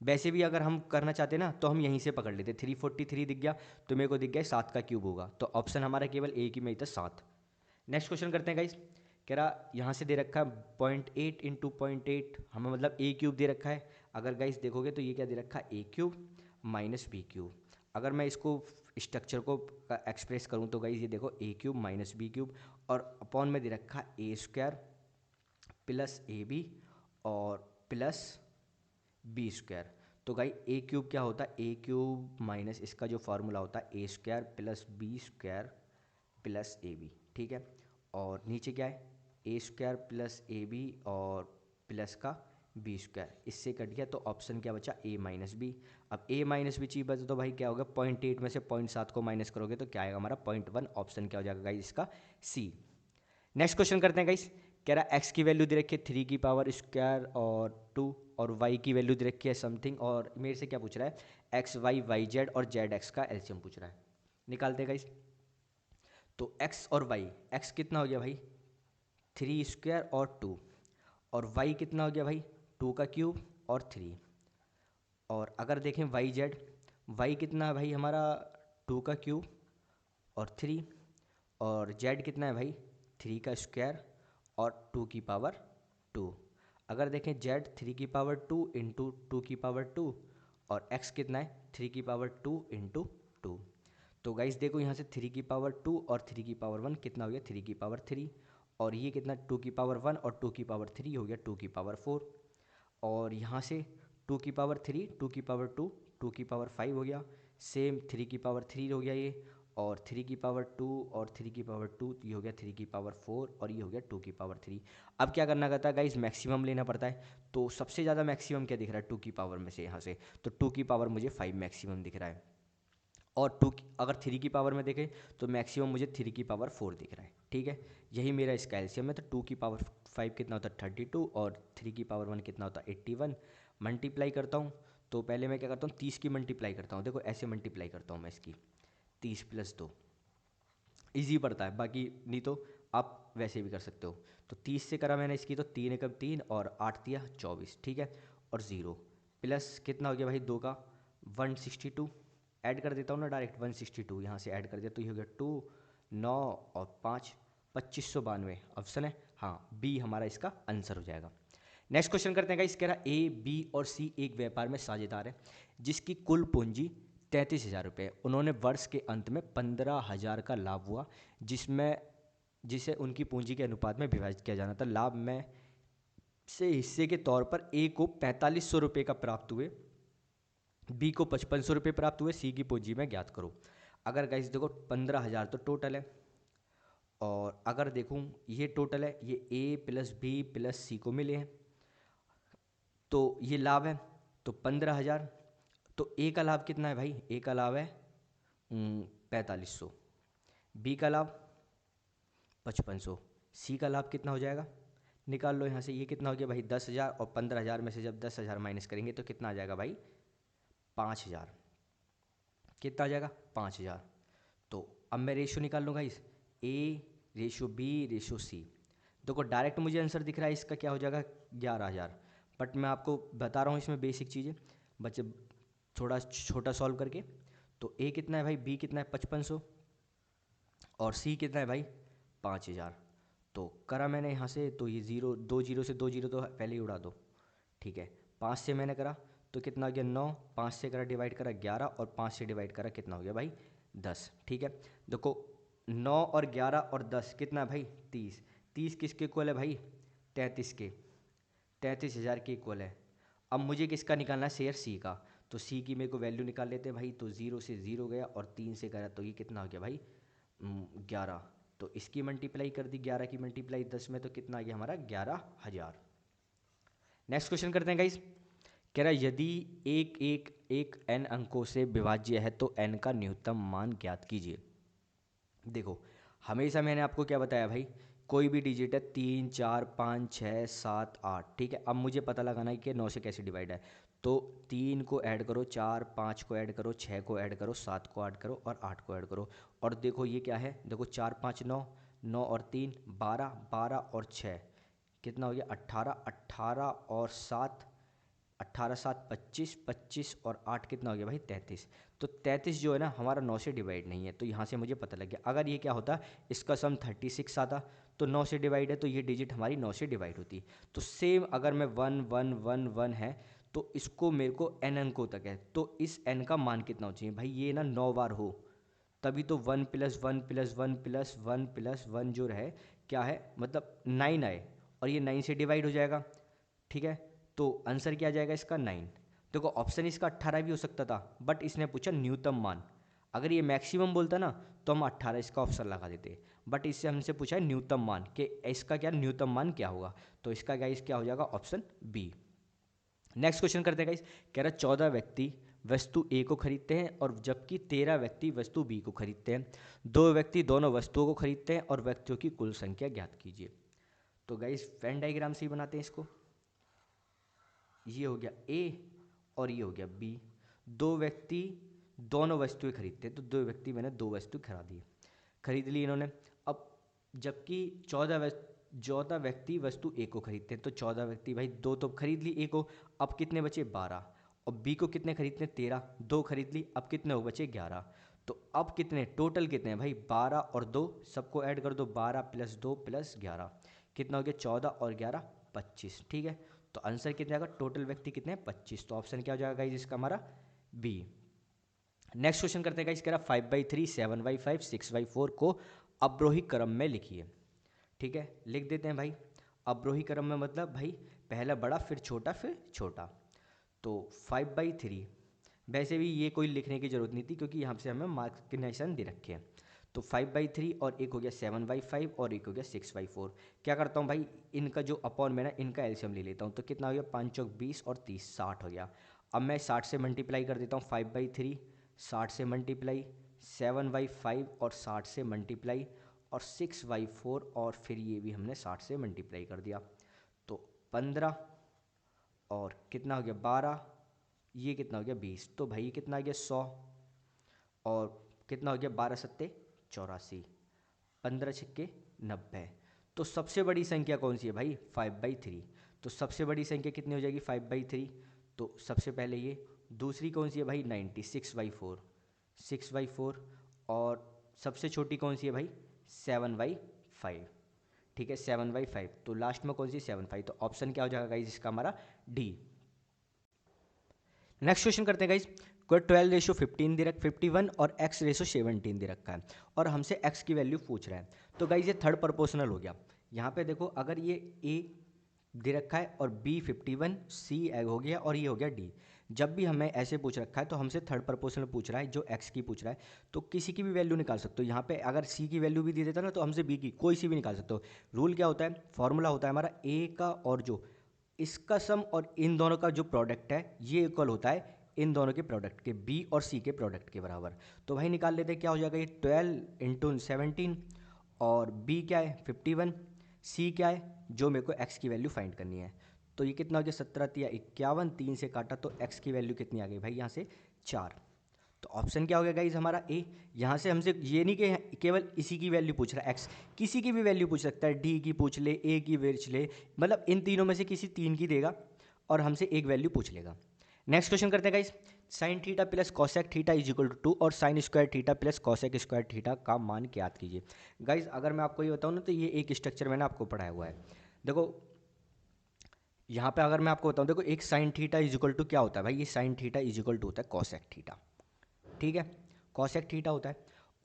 वैसे भी अगर हम करना चाहते ना तो हम यहीं से पकड़ लेते। 343 दिख गया तो मेरे को दिख गया 7 का क्यूब होगा, तो ऑप्शन हमारा केवल ए की में ही था, 7। नेक्स्ट क्वेश्चन करते हैं गाइस। कह रहा यहाँ से दे रखा है 0.8 इंटू 0.8, हमें मतलब ए क्यूब दे रखा है। अगर गाइस देखोगे तो ये क्या दे रखा है? ए क्यूब माइनस बी क्यूब। अगर मैं इसको स्ट्रक्चर को एक्सप्रेस करूँ तो गाइस ये देखो ए क्यूब माइनस बी क्यूब, और अपॉन में दे रखा है a square plus a b और प्लस बी स्क्वायर। तो गाई ए क्यूब क्या होता है? ए क्यूब माइनस इसका जो फार्मूला होता है a square plus b square plus a b, ठीक है। और नीचे क्या है? A square plus a b और प्लस का बी स्क्वायर, इससे कट गया तो ऑप्शन क्या बचा? A minus b. अब ए माइनस बी चीज बचा तो भाई क्या होगा? 0.8 में से 0.7 को माइनस करोगे तो क्या आएगा हमारा? 0.1। ऑप्शन क्या हो जाएगा गाइस इसका? सी। नेक्स्ट क्वेश्चन करते हैं गाइस। कह रहा है एक्स की वैल्यू दे रखी है 3 की पावर स्क्वायर और 2, और वाई की वैल्यू दे रखी है समथिंग, और मेरे से क्या पूछ रहा है? एक्स वाई वाई जेड और जेड एक्स का एलसीएम पूछ रहा है। निकालते हैं गाइस। तो एक्स और वाई, एक्स कितना हो गया भाई? 3 स्क्वायर और 2, और वाई कितना हो गया भाई? 2 का क्यूब और 3। और अगर देखें वाई जेड, वाई कितना है भाई हमारा? 2 का क्यूब और 3, और जेड कितना है भाई? 3 का स्क्वायर और 2 की पावर 2। अगर देखें जेड 3 की पावर 2 इंटू 2 की पावर 2, और एक्स कितना है? 3 की पावर 2 इंटू 2। तो गाइस देखो यहाँ से 3 की पावर 2 और 3 की पावर 1 कितना हो गया? 3 की पावर 3, और ये कितना? 2 की पावर 1 और 2 की पावर 3 हो गया 2 की पावर 4, और यहाँ से 2 की पावर 3, 2 की पावर 2, 2 की पावर 5 हो गया, सेम 3 की पावर 3 हो गया ये, और 3 की पावर 2 और 3 की पावर 2, ये हो गया 3 की पावर 4, और ये हो गया 2 की पावर 3। अब क्या करना कहता है गाइस? मैक्सिमम लेना पड़ता है। तो सबसे ज़्यादा मैक्सिमम क्या दिख रहा है 2 की पावर में से? यहाँ से तो 2 की पावर मुझे 5 मैक्सिमम दिख रहा है, और अगर 3 की पावर में देखें तो मैक्सिमम मुझे 3 की पावर 4 दिख रहा है, ठीक है। यही मेरा इसका एलसीएम है। तो 2 की पावर 5 कितना होता है? 32, और 3 की पावर 1 कितना होता है? 81। मल्टीप्लाई करता हूँ तो पहले मैं क्या करता हूँ? 30 की मल्टीप्लाई करता हूँ। देखो ऐसे मल्टीप्लाई करता हूँ मैं इसकी, 30 + 2, ईजी पड़ता है। बाकी नहीं तो आप वैसे भी कर सकते हो। तो 30 से करा मैंने इसकी, तो 3 एकम 3 और 8 दिया 24, ठीक है। और 0 प्लस कितना हो गया भाई? 2 का 162, ऐड कर देता हूँ ना डायरेक्ट, 162 यहाँ से ऐड कर दिया तो ये हो गया 2 9 और 5 2592। ऑप्शन है हाँ, बी हमारा इसका आंसर हो जाएगा। नेक्स्ट क्वेश्चन करते हैं गाइस। कह रहा ए, बी और सी एक व्यापार में साझेदार है जिसकी कुल पूंजी 33,000 रुपये है। उन्होंने वर्ष के अंत में 15,000 का लाभ हुआ जिसे उनकी पूंजी के अनुपात में विभाजित किया जाना था। लाभ में से हिस्से के तौर पर ए को 4500 रुपये का प्राप्त हुए, बी को 5500 रुपये प्राप्त हुए, सी की पूंजी में ज्ञात करो। अगर गाइस देखो 15,000 तो टोटल है, और अगर देखूं ये टोटल है, ये ए प्लस बी प्लस सी को मिले हैं, तो ये लाभ है तो 15,000। तो ए का लाभ कितना है भाई? ए का लाभ है 4500, बी का लाभ 5500, सी का लाभ कितना हो जाएगा? निकाल लो यहाँ से। ये कितना हो गया भाई? 10,000, और 15,000 में से जब 10,000 माइनस करेंगे तो कितना आ जाएगा भाई? 5,000। कितना आ जाएगा? 5,000। तो अब मैं रेशियो निकाल लूँगा इस A ratio B ratio C. देखो डायरेक्ट मुझे आंसर दिख रहा है इसका, क्या हो जाएगा? 11,000। बट मैं आपको बता रहा हूँ इसमें बेसिक चीज़ें, बच्चे थोड़ा छोटा सॉल्व करके। तो ए कितना है भाई? बी कितना है? 5500, और सी कितना है भाई? 5,000। तो करा मैंने यहाँ से, तो ये जीरो, 2 जीरो से 2 जीरो तो पहले ही उड़ा दो, ठीक है। 5 से मैंने करा तो कितना हो गया? 9। 5 से करा डिवाइड करा 11, और 5 से डिवाइड करा कितना हो गया भाई? 10, ठीक है। देखो 9 और 11 और 10 कितना है भाई? 30। 30 किसके इक्वल है भाई? 33 के। 33,000 के इक्वल है। अब मुझे किसका निकालना है? शेयर सी का। तो सी की मेरे को वैल्यू निकाल लेते हैं भाई। तो 0 से 0 गया, और 3 से करा तो ये कितना हो गया भाई? 11। तो इसकी मल्टीप्लाई कर दी 11 की मल्टीप्लाई 10 में, तो कितना आ गया हमारा? 11,000। नेक्स्ट क्वेश्चन करते हैं गाइस। कह रहा है यदि एक n अंकों से विभाज्य है तो n का न्यूनतम मान ज्ञात कीजिए। देखो हमेशा मैंने आपको क्या बताया भाई? कोई भी डिजिट है 3, 4, 5, 6, 7, 8, ठीक है। अब मुझे पता लगाना है कि 9 से कैसे डिवाइड है। तो 3 को ऐड करो, 4, 5 को ऐड करो, 6 को ऐड करो, 7 को ऐड करो, और 8 को ऐड करो। और देखो ये क्या है? देखो 4, 5, 9, 9 और 3 12, 12 और 6 कितना हो गया? 18, 18 और 7, 18 7 25, 25 और 8 कितना हो गया भाई? 33। तो 33 जो है ना हमारा 9 से डिवाइड नहीं है, तो यहाँ से मुझे पता लग गया। अगर ये क्या होता, इसका सम 36 आता, तो 9 से डिवाइड है, तो ये डिजिट हमारी 9 से डिवाइड होती। तो सेम अगर मैं 1 1 1 1 है, तो इसको मेरे को n अंकों तक है, तो इस n का मान कितना हो चाहिए भाई? ये ना 9 बार हो, तभी तो 1 प्लस 1 प्लस 1 प्लस 1 प्लस 1 जो है क्या है, मतलब 9 आए, और ये 9 से डिवाइड हो जाएगा, ठीक है। तो आंसर क्या आ जाएगा इसका? 9। देखो ऑप्शन इसका 18 भी हो सकता था, बट इसने पूछा न्यूनतम मान। अगर ये मैक्सिमम बोलता ना तो हम 18 इसका ऑप्शन लगा देते, बट इससे हमसे पूछा है न्यूनतम मान, कि इसका क्या न्यूनतम मान क्या होगा। तो इसका गाइस क्या हो जाएगा? Option B. नेक्स्ट क्वेश्चन करते हैं गाइस। कह रहा 14 व्यक्ति वस्तु ए को खरीदते हैं, और जबकि 13 व्यक्ति वस्तु बी को खरीदते हैं। 2 व्यक्ति दोनों वस्तुओं को खरीदते हैं, और व्यक्तियों की कुल संख्या ज्ञात कीजिए। तो गाइस वेन डायग्राम से ही बनाते हैं इसको। ये हो गया ए, और ये हो गया बी। 2 व्यक्ति दोनों वस्तुएं खरीदते हैं, तो 2 व्यक्ति मैंने 2 वस्तु खरीद ली इन्होंने। अब जबकि 14 व्यक्ति वस्तु ए को खरीदते हैं, तो 14 व्यक्ति भाई 2 तो खरीद ली ए को, अब कितने बचे? 12। और बी को कितने खरीदते हैं? 13, 2 खरीद ली, अब कितने हो बचे? 11। तो अब कितने टोटल कितने हैं भाई? 12 और 2, सबको ऐड कर दो, 12 प्लस 2 प्लस 11 कितना हो गया? 14 और 11 25, ठीक है। तो आंसर कितना आएगा? टोटल व्यक्ति कितने हैं? 25। तो ऑप्शन क्या हो जाएगा गाइस इसका हमारा? बी। नेक्स्ट क्वेश्चन करते हैं गाइस। कह रहा 5/3, 7/5, 6/4 को अवरोही क्रम में लिखिए, ठीक है। लिख देते हैं भाई। अवरोही क्रम में मतलब भाई पहला बड़ा फिर छोटा फिर छोटा। तो 5/3, वैसे भी ये कोई लिखने की जरूरत नहीं थी क्योंकि यहाँ से हमें मार्क्स के निशान दे रखे हैं। तो 5/3, और एक हो गया 7/5, और एक हो गया 6/4। क्या करता हूँ भाई, इनका जो अपॉन में ना इनका एलसीएम ले लेता हूँ। तो कितना हो गया? 5 चौक 20 और 30 60 हो गया। अब मैं 60 से मल्टीप्लाई कर देता हूँ। 5/3 60 से मल्टीप्लाई, 7/5 और 60 से मल्टीप्लाई, और 6/4, और फिर ये भी हमने 60 से मल्टीप्लाई कर दिया। तो 15, और कितना हो गया? 12, ये कितना हो गया? 20। तो भाई कितना आ गया? 100, और कितना हो गया? 12 सत्ते 84, 15 छक्के 90। तो सबसे बड़ी संख्या कौन सी है भाई? 5/3। तो सबसे बड़ी संख्या कितनी हो जाएगी? 5/3। तो सबसे पहले ये। दूसरी कौन सी है भाई? 90, 6/4, 6/4। और सबसे छोटी कौन सी है भाई? 7/5, ठीक है 7/5, तो लास्ट में कौन सी 7/5, तो ऑप्शन क्या हो जाएगा गाइज इसका हमारा डी। नेक्स्ट क्वेश्चन करते हैं गाइज, कोई 12:15 दे रखा 51 और x/17 दे रखा है और हमसे x की वैल्यू पूछ रहा है। तो गाइज ये थर्ड प्रोपोर्शनल हो गया। यहाँ पे देखो अगर ये a दे रखा है और b 51, c हो गया और ये हो गया d। जब भी हमें ऐसे पूछ रखा है तो हमसे थर्ड प्रोपोर्शनल पूछ रहा है जो x की पूछ रहा है, तो किसी की भी वैल्यू निकाल सकते हो। यहाँ पे अगर c की वैल्यू भी दे देता ना तो हमसे b की कोई सी भी निकाल सकते हो। रूल क्या होता है, फॉर्मूला होता है हमारा a का और जो इसका सम और इन दोनों का जो प्रोडक्ट है ये इक्वल होता है इन दोनों के प्रोडक्ट के, b और c के प्रोडक्ट के बराबर। तो भाई निकाल लेते हैं क्या हो जाएगा, ये 12 × 17 और b क्या है 51, c क्या है जो मेरे को x की वैल्यू फाइंड करनी है। तो ये कितना हो गया 17×3 = 51, 3 से काटा तो x की वैल्यू कितनी आ गई भाई यहाँ से 4। तो ऑप्शन क्या हो गया गाइज हमारा ए। यहाँ से हमसे ये नहीं कि केवल इसी की वैल्यू पूछ रहा है x, किसी की भी वैल्यू पूछ सकता है, d की पूछ ले, a की पूछ ले, मतलब इन तीनों में से किसी तीन की देगा और हमसे एक वैल्यू पूछ लेगा। नेक्स्ट क्वेश्चन करते हैं guys, sine theta plus cosec theta = 2 और sine square theta plus cosec square theta का मान ज्ञात कीजिए। गाइज अगर मैं आपको ये बताऊँ ना तो ये एक स्ट्रक्चर मैंने आपको पढ़ाया हुआ है। देखो यहाँ पे अगर मैं आपको बताऊँ, देखो एक साइन थीटा = क्या होता है भाई, ये साइन थीटा = होता है कॉसेक थीटा, ठीक है कॉसेक थीटा होता है।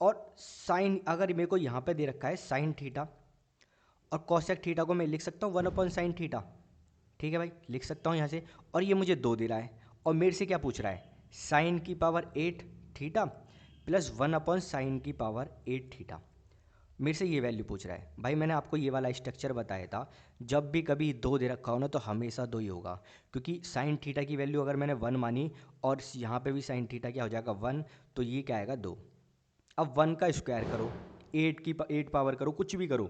और साइन अगर मेरे को यहाँ पे दे रखा है साइन थीटा और कॉसेक थीटा को मैं लिख सकता हूँ 1/sin थीटा, ठीक है भाई लिख सकता हूँ यहाँ से। और ये मुझे 2 दे रहा है और मेरे से क्या पूछ रहा है, साइन की पावर 8 थीटा प्लस 1/sin की पावर 8 थीटा, मेरे से ये वैल्यू पूछ रहा है। भाई मैंने आपको ये वाला स्ट्रक्चर बताया था, जब भी कभी 2 दे रखा हो ना तो हमेशा 2 ही होगा, क्योंकि साइन थीटा की वैल्यू अगर मैंने 1 मानी और यहाँ पे भी साइन थीटा क्या हो जाएगा 1, तो ये क्या आएगा 2। अब 1 का स्क्वायर करो, 8 पावर करो, कुछ भी करो,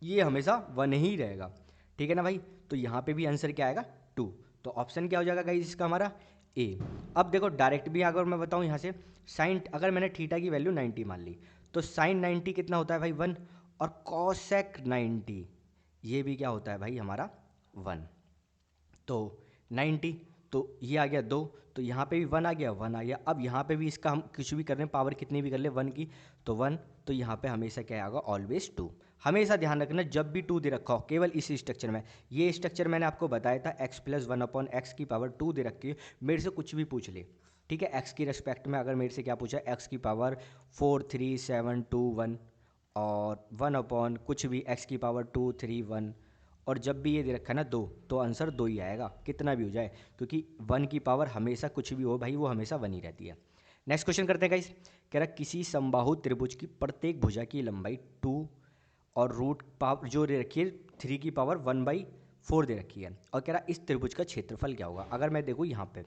ये हमेशा 1 ही रहेगा, ठीक है ना भाई। तो यहाँ पे भी आंसर क्या आएगा 2। तो ऑप्शन क्या हो जाएगा गाइस इसका हमारा ए। अब देखो डायरेक्ट भी अगर मैं बताऊँ यहाँ से, साइन अगर मैंने थीटा की वैल्यू 90 मान ली तो साइन 90 कितना होता है भाई 1, और कॉसेक 90 ये भी क्या होता है भाई हमारा 1। तो 90 तो ये आ गया 2, तो यहाँ पे भी 1 आ गया 1 आ गया। अब यहाँ पे भी इसका हम कुछ भी कर रहे हैं, पावर कितनी भी कर ले 1 की तो 1, तो यहाँ पे हमेशा क्या आएगा ऑलवेज 2। हमेशा ध्यान रखना जब भी 2 दे रखा हो, केवल इसी स्ट्रक्चर में, ये स्ट्रक्चर मैंने आपको बताया था x + 1/x की पावर 2 दे रखी है, मेरे से कुछ भी पूछ ले, ठीक है x की रेस्पेक्ट में अगर मेरे से क्या पूछा है x की पावर 4 3 7 2 1 और 1/ कुछ भी x की पावर 2 3 1, और जब भी ये दे रखा है ना 2 तो आंसर 2 ही आएगा कितना भी हो जाए, क्योंकि 1 की पावर हमेशा कुछ भी हो भाई वो हमेशा 1 ही रहती है। नेक्स्ट क्वेश्चन करते हैं गाइस, कह रहा किसी समबाहु त्रिभुज की प्रत्येक भुजा की लंबाई 2 और रूट पावर जो दे रखी है 3 की पावर 1/4 दे रखी है, और कह रहा इस त्रिभुज का क्षेत्रफल क्या होगा। अगर मैं देखूँ यहाँ पे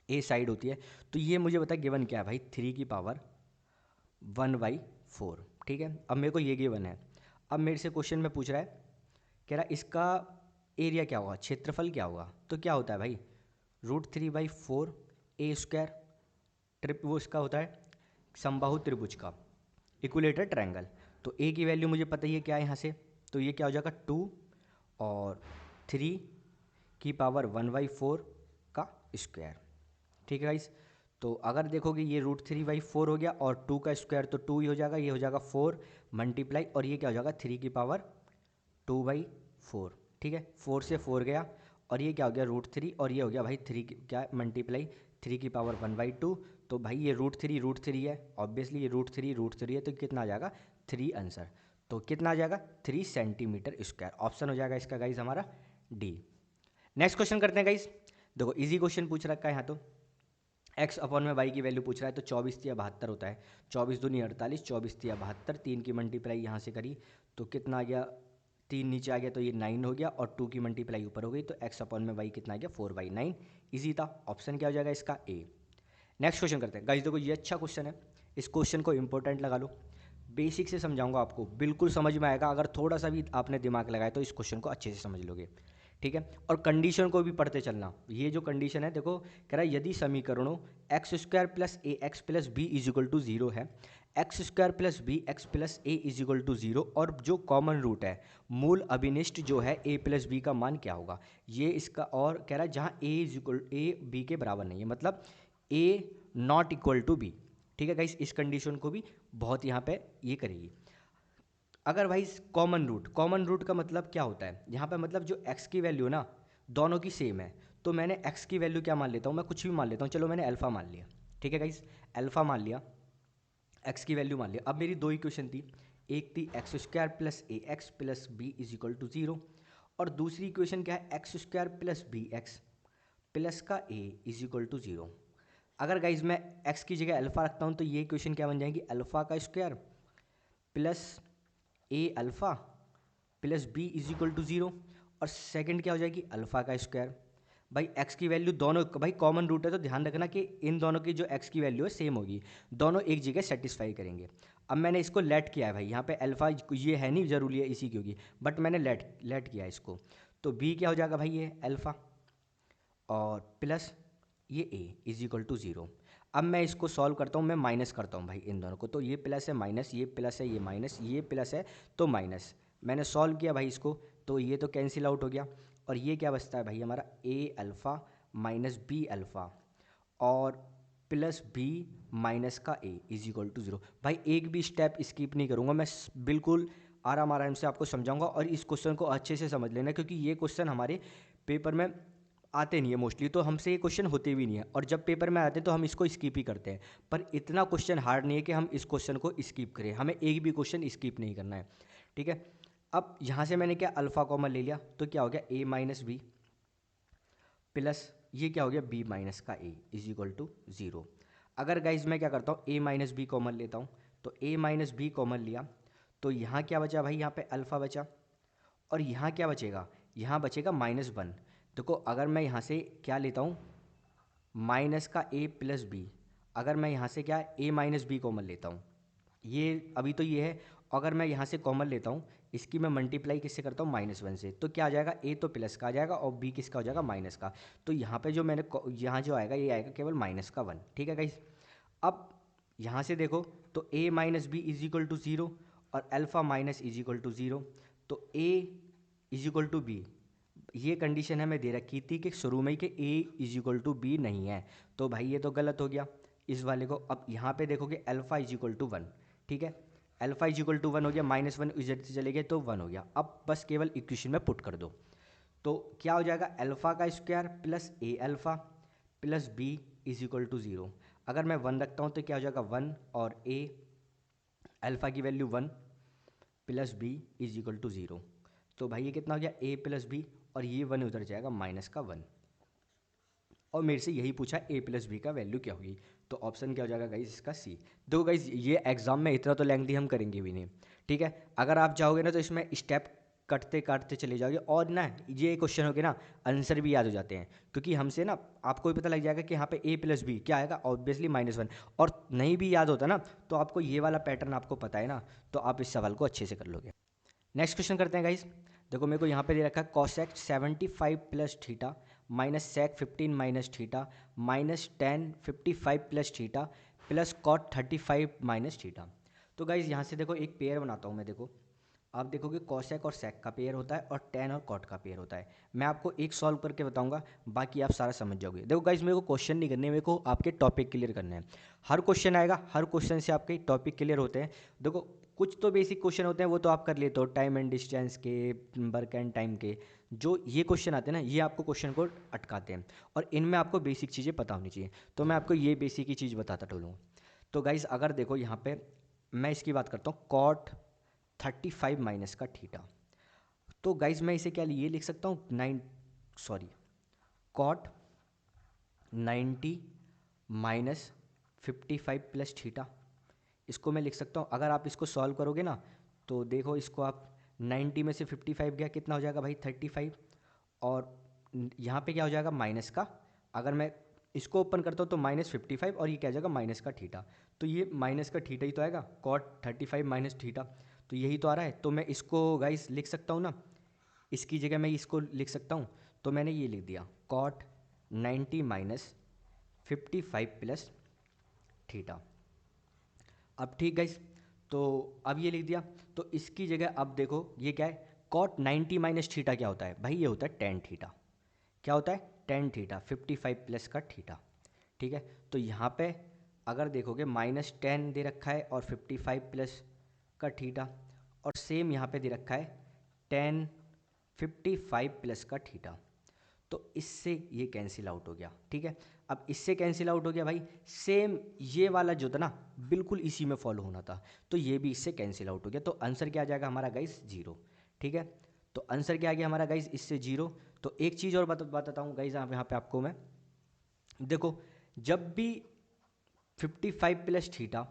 ए साइड होती है तो ये मुझे बता गिवन क्या है भाई 3 की पावर 1/4, ठीक है। अब मेरे को ये गिवन है, अब मेरे से क्वेश्चन में पूछ रहा है कह रहा इसका एरिया क्या होगा, क्षेत्रफल क्या होगा। तो क्या होता है भाई √3/4 ए स्क्वायर, ट्रिप वो इसका होता है समबाहु त्रिभुज का इक्विलेटर ट्रायंगल। तो ए की वैल्यू मुझे पता ही है क्या है यहाँ से, तो ये क्या हो जाएगा 2 और 3 की पावर 1/4 का स्क्वायर, ठीक है गाइस। तो अगर देखोगे ये √3/4 हो गया और 2 का स्क्वायर तो 2 ही हो जाएगा, ये हो जाएगा 4 मल्टीप्लाई और ये क्या हो जाएगा 3 की पावर 2/4, ठीक है 4 से 4 गया और ये क्या हो गया √3 और ये हो गया भाई 3 क्या मल्टीप्लाई 3 की पावर 1/2। तो भाई ये √3 है, ऑब्वियसली ये √3 है, तो कितना आ जाएगा 3 आंसर। तो कितना आ जाएगा 3 सेंटीमीटर स्क्वायर, ऑप्शन हो जाएगा इसका गाइज हमारा डी। नेक्स्ट क्वेश्चन करते हैं गाइज, देखो इजी क्वेश्चन पूछ रखा है यहाँ तो x/y की वैल्यू पूछ रहा है, तो 24 × 72 होता है, 24 दूनी 48, 24 × 72, 3 की मल्टीप्लाई यहाँ से करी तो कितना आ गया 3 नीचे आ गया तो ये 9 हो गया और 2 की मल्टीप्लाई ऊपर हो गई तो x/y कितना आ गया 4/9, इजी था, ऑप्शन क्या हो जाएगा इसका ए। नेक्स्ट क्वेश्चन करते हैं गाइस, देखो ये अच्छा क्वेश्चन है, इस क्वेश्चन को इंपॉर्टेंट लगा लो, बेसिक से समझाऊंगा आपको, बिल्कुल समझ में आएगा, अगर थोड़ा सा भी आपने दिमाग लगाया तो इस क्वेश्चन को अच्छे से समझ लोगे, ठीक है। और कंडीशन को भी पढ़ते चलना, ये जो कंडीशन है देखो कह रहा है यदि समीकरणों x² + ax + b = 0 है, x² + bx + a = 0 और जो कॉमन रूट है मूल अभिनिष्ट जो है a + b का मान क्या होगा, ये इसका। और कह रहा है जहाँ a b के बराबर नहीं है, मतलब a ≠ b, ठीक है गाइस। इस कंडीशन को भी बहुत यहाँ पे ये करेगी। अगर भाई कॉमन रूट का मतलब क्या होता है, यहाँ पे मतलब जो x की वैल्यू ना दोनों की सेम है, तो मैंने x की वैल्यू क्या मान लेता हूँ, मैं कुछ भी मान लेता हूँ, चलो मैंने अल्फ़ा मान लिया, ठीक है गाइस, अल्फ़ा मान लिया, x की वैल्यू मान लिया। अब मेरी दो इक्वेशन थी, एक थी X square plus A X plus B is equal to zero, और दूसरी इक्वेशन क्या है, X square plus B X plus का A is equal to zero. अगर गाइज मैं x की जगह अल्फ़ा रखता हूँ तो ये इक्वेशन क्या बन जाएगी, अल्फ़ा का square plus A alpha plus B is equal to zero, और सेकंड क्या हो जाएगी, अल्फ़ा का स्क्वायर। भाई x की वैल्यू दोनों, भाई कॉमन रूट है तो ध्यान रखना कि इन दोनों की जो x की वैल्यू है सेम होगी, दोनों एक जगह सेटिस्फाई करेंगे। अब मैंने इसको लेट किया है भाई, यहाँ पे अल्फ़ा ये है नहीं ज़रूरी है इसी की होगी, बट मैंने लेट किया है इसको, तो b क्या हो जाएगा भाई, ये अल्फ़ा और प्लस ये a is equal to zero. अब मैं इसको सॉल्व करता हूँ, मैं माइनस करता हूँ भाई इन दोनों को, तो ये प्लस है माइनस, ये प्लस है ये माइनस, ये प्लस है तो माइनस, मैंने सॉल्व किया भाई इसको, तो ये तो कैंसिल आउट हो गया, और ये क्या बचता है भाई हमारा, a alpha minus B alpha और प्लस बी माइनस का a is equal to zero. भाई एक भी स्टेप स्किप नहीं करूँगा, मैं बिल्कुल आराम से आपको समझाऊंगा, और इस क्वेश्चन को अच्छे से समझ लेना, क्योंकि ये क्वेश्चन हमारे पेपर में आते नहीं है मोस्टली, तो हमसे ये क्वेश्चन होते भी नहीं है, और जब पेपर में आते हैं तो हम इसको स्किप ही करते हैं। पर इतना क्वेश्चन हार्ड नहीं है कि हम इस क्वेश्चन को स्किप करें, हमें एक भी क्वेश्चन स्किप नहीं करना है, ठीक है। अब यहाँ से मैंने क्या अल्फ़ा कॉमन ले लिया, तो क्या हो गया a माइनस बी प्लस ये क्या हो गया b माइनस का a is equal to zero. अगर गाइज मैं क्या करता हूँ, a माइनस बी कॉमन लेता हूँ, तो a माइनस बी कॉमन लिया, तो यहाँ क्या बचा भाई, यहाँ पे अल्फ़ा बचा, और यहाँ क्या बचेगा, यहाँ बचेगा -1। देखो अगर मैं यहाँ से क्या लेता हूँ, माइनस का a प्लस बी, अगर मैं यहाँ से क्या a माइनस बी कॉमन लेता हूँ, ये अभी तो ये है, अगर मैं यहाँ से कॉमन लेता हूँ, इसकी मैं मल्टीप्लाई किससे करता हूँ, -1 से, तो क्या आ जाएगा, a तो प्लस का आ जाएगा और b किसका हो जाएगा, माइनस का। तो यहाँ पे जो मैंने यहाँ जो आएगा ये आएगा केवल -1, ठीक है गाइस। अब यहाँ से देखो तो a minus b is equal to zero और alpha minus is equal to zero, तो a is equal to b, ये कंडीशन हमें दे रखी थी कि शुरू में ही कि a is equal to B नहीं है, तो भाई ये तो गलत हो गया इस वाले को। अब यहाँ पे देखोगे alpha is equal to one, ठीक है, alpha is equal to one हो गया, -1 इधर से चले गए तो 1 हो गया। अब बस केवल इक्वेशन में पुट कर दो, तो क्या हो जाएगा, अल्फ़ा का square plus a alpha plus b is equal to zero. अगर मैं 1 रखता हूँ तो क्या हो जाएगा 1, और a अल्फ़ा की value 1 plus b is equal to zero, तो भाई ये कितना हो गया, a प्लस बी, और ये 1 उधर जाएगा -1, और मेरे से यही पूछा a प्लस बी का वैल्यू क्या होगी, तो ऑप्शन क्या हो जाएगा गाइज इसका सी। देखो गाइज ये एग्जाम में इतना तो लेंथी हम करेंगे भी नहीं, ठीक है। अगर आप जाओगे ना तो इसमें स्टेप कटते काटते चले जाओगे, और ना ये क्वेश्चन हो गए ना आंसर भी याद हो जाते हैं, क्योंकि हमसे ना आपको भी पता लग जाएगा कि यहाँ पे a प्लस बी क्या आएगा, ऑब्वियसली -1, और नहीं भी याद होता ना तो आपको ये वाला पैटर्न आपको पता है ना, तो आप इस सवाल को अच्छे से कर लोगे। नेक्स्ट क्वेश्चन करते हैं गाइज। देखो मेरे को यहाँ पे दे रखा है cosec 75 plus theta minus sec 15 minus theta minus 10 55 plus theta plus cot 35 minus theta. तो गाइज यहाँ से देखो एक पेयर बनाता हूँ मैं, देखो आप देखोगे कॉसेक और सेक का पेयर होता है और टेन और कॉट का पेयर होता है। मैं आपको एक सॉल्व करके बताऊंगा, बाकी आप सारा समझ जाओगे। देखो गाइज मेरे को क्वेश्चन नहीं करने, मेरे को आपके टॉपिक क्लियर करने हैं। हर क्वेश्चन आएगा, हर क्वेश्चन से आपके टॉपिक क्लियर होते हैं। देखो कुछ तो बेसिक क्वेश्चन होते हैं वो तो आप कर लेते हो, टाइम एंड डिस्टेंस के, वर्क एंड टाइम के, जो ये क्वेश्चन आते हैं ना ये आपको क्वेश्चन को अटकाते हैं, और इनमें आपको बेसिक चीज़ें पता होनी चाहिए। तो मैं आपको ये बेसिक ही चीज़ बताता टूलूँगा। तो गाइज अगर देखो यहाँ पे मैं इसकी बात करता हूँ कॉट 35 माइनस का थीटा, तो गाइज मैं इसे क्या ये लिख सकता हूँ कॉट 90 माइनस 55 प्लस थीटा, इसको मैं लिख सकता हूँ। अगर आप इसको सॉल्व करोगे ना तो देखो इसको आप 90 में से 55 गया कितना हो जाएगा भाई 35, और यहाँ पे क्या हो जाएगा माइनस का, अगर मैं इसको ओपन करता हूँ तो -55, और ये क्या हो जाएगा माइनस का थीटा, तो ये माइनस का थीटा ही तो आएगा, कॉट 35 माइनस थीटा, तो यही तो आ रहा है। तो मैं इसको गाइस लिख सकता हूँ ना, इसकी जगह मैं इसको लिख सकता हूँ, तो मैंने ये लिख दिया कॉट 90 माइनस 55 प्लस थीटा। अब ठीक गाइस, तो अब ये लिख दिया, तो इसकी जगह अब देखो ये क्या है, कॉट 90 माइनस थीटा क्या होता है भाई, ये होता है टेन थीटा। क्या होता है, टेन थीटा, 55 प्लस का थीटा, ठीक है। तो यहाँ पे अगर देखोगे -10 दे रखा है और 55 प्लस का थीटा, और सेम यहाँ पे दे रखा है tan 55 प्लस का थीटा। तो इससे ये कैंसिल आउट हो गया, ठीक है। अब इससे कैंसिल आउट हो गया भाई, सेम ये वाला जो था ना बिल्कुल इसी में फॉलो होना था, तो ये भी इससे कैंसिल आउट हो गया। तो आंसर क्या आ जाएगा हमारा गाइस 0, ठीक है। तो आंसर क्या आ गया हमारा गाइस इससे 0। तो एक चीज़ और बताता हूँ गाइस यहाँ पे आपको मैं, देखो जब भी 55 प्लस थीटा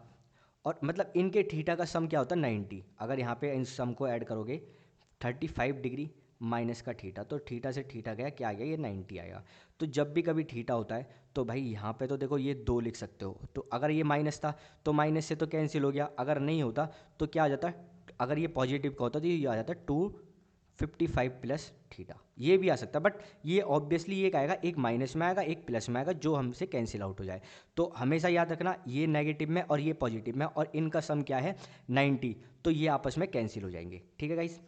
और मतलब इनके थीटा का सम क्या होता है 90, अगर यहाँ पे इन सम को ऐड करोगे 35 डिग्री माइनस का थीटा, तो थीटा से थीटा गया क्या आ गया, ये 90 आएगा। तो जब भी कभी थीटा होता है तो भाई यहाँ पे तो देखो ये 2 लिख सकते हो, तो अगर ये माइनस था तो माइनस से तो कैंसिल हो गया, अगर नहीं होता तो क्या आ जाता, अगर ये पॉजिटिव का होता तो ये आ जाता 255 प्लस थीटा, ये भी आ सकता है। बट ये ऑब्वियसली ये आएगा, एक माइनस में आएगा एक प्लस में आएगा, जो हमसे कैंसिल आउट हो जाए। तो हमेशा याद रखना ये नेगेटिव में और ये पॉजिटिव में, और इनका सम क्या है 90, तो ये आपस में कैंसिल हो जाएंगे, ठीक है गाइस।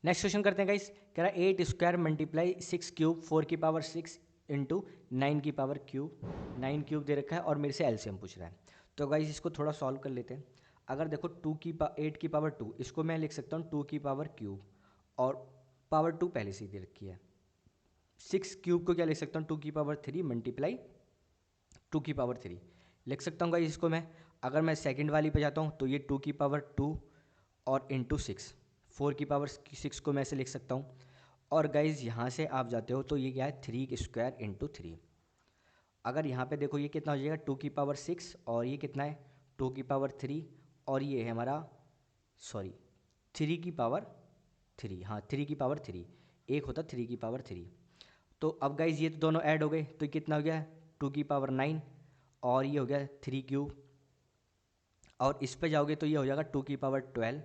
नेक्स्ट क्वेश्चन करते हैं गाइस, कह रहा है 8 स्क्वायर मल्टीप्लाई 6 क्यूब 4 की पावर 6 इंटू 9 की पावर क्यूब, 9 क्यूब दे रखा है और मेरे से एलसीएम पूछ रहा है। तो गाइस इसको थोड़ा सॉल्व कर लेते हैं। अगर देखो 8 की पावर 2, इसको मैं लिख सकता हूँ 2 की पावर क्यूब, और पावर 2 पहले से ही दे रखी है। 6 क्यूब को क्या लिख सकता हूँ 2 की पावर 3 मल्टीप्लाई 2 की पावर 3 लिख सकता हूँ गाइस इसको मैं। अगर मैं सेकंड वाली पे जाता हूँ तो ये 2 की पावर 2 और इंटू 6, 4 की पावर 6 को मैं ऐसे लिख सकता हूँ। और गाइज यहाँ से आप जाते हो तो ये क्या है 3 स्क्वायर इंटू 3। अगर यहाँ पे देखो ये कितना हो जाएगा 2 की पावर 6 और ये कितना है 2 की पावर 3, और ये है हमारा 3 की पावर 3, हाँ 3 की पावर 3, एक होता 3 की पावर 3। तो अब गाइज ये तो दोनों ऐड हो गए, तो ये कितना हो गया 2 की पावर 9 और ये हो गया 3 क्यूब, और इस पे जाओगे तो ये हो जाएगा 2 की पावर 12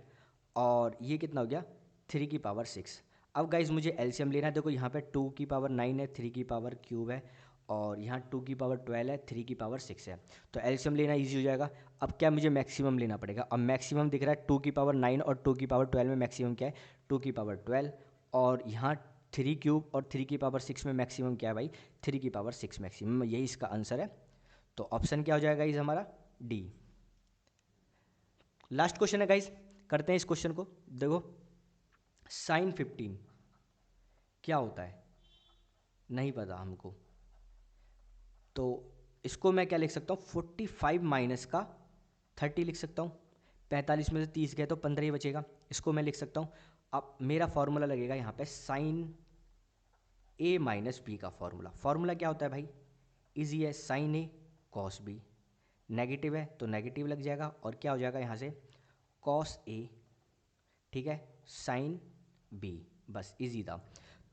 और ये कितना हो गया 3 की पावर 6। अब गाइज मुझे एलसीएम लेना है। देखो यहाँ पे 2 की पावर 9 है, 3 की पावर क्यूब है, और यहाँ 2 की पावर 12 है, 3 की पावर 6 है, तो एलसीएम लेना इजी हो जाएगा। अब क्या मुझे मैक्सिमम लेना पड़ेगा। अब मैक्सिमम दिख रहा है 2 की पावर 9 और 2 की पावर 12 में मैक्सिमम क्या है 2 की पावर 12, और यहाँ 3 क्यूब और 3 की पावर 6 में मैक्सिमम क्या है भाई 3 की पावर 6 मैक्सिमम, यही इसका आंसर है। तो ऑप्शन क्या हो जाएगा इस हमारा डी। लास्ट क्वेश्चन है गाइज, करते हैं इस क्वेश्चन को। देखो साइन 15 क्या होता है, नहीं पता हमको, तो इसको मैं क्या लिख सकता हूँ 45 माइनस का 30 लिख सकता हूँ। 45 में से 30 गए तो 15 ही बचेगा, इसको मैं लिख सकता हूँ। अब मेरा फॉर्मूला लगेगा यहाँ पे साइन ए माइनस बी का फॉर्मूला क्या होता है भाई, इजी है, साइन ए कॉस बी, नेगेटिव है तो नेगेटिव लग जाएगा, और क्या हो जाएगा यहाँ से कॉस ए, ठीक है, साइन बी, बस इजी था।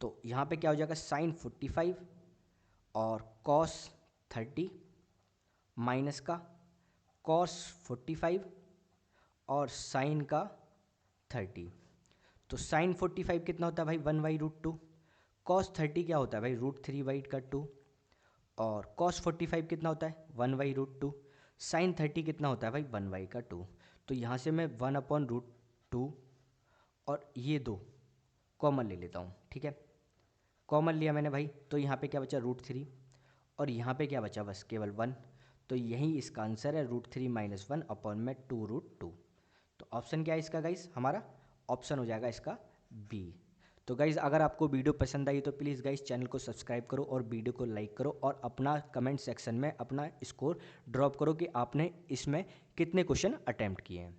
तो यहाँ पे क्या हो जाएगा साइन 45 और कॉस 30 माइनस का कॉस 45 और साइन का 30। तो साइन 45 कितना होता है भाई 1/√2, कॉस 30 क्या होता है भाई √3/2, और कॉस 45 कितना होता है 1/√2, साइन 30 कितना होता है भाई 1/2। तो यहाँ से मैं 1/√2 और ये 2 कॉमन ले लेता हूँ, ठीक है, कॉमन लिया मैंने भाई, तो यहाँ पे क्या बचा √3 और यहाँ पे क्या बचा बस केवल 1, तो यही इसका आंसर है √3 - 1/2√2। तो ऑप्शन क्या है इसका गाइस, हमारा ऑप्शन हो जाएगा इसका बी। तो गाइज़ अगर आपको वीडियो पसंद आई तो प्लीज़ गाइज़ चैनल को सब्सक्राइब करो और वीडियो को लाइक करो, और अपना कमेंट सेक्शन में अपना स्कोर ड्रॉप करो कि आपने इसमें कितने क्वेश्चन अटैम्प्ट किए हैं।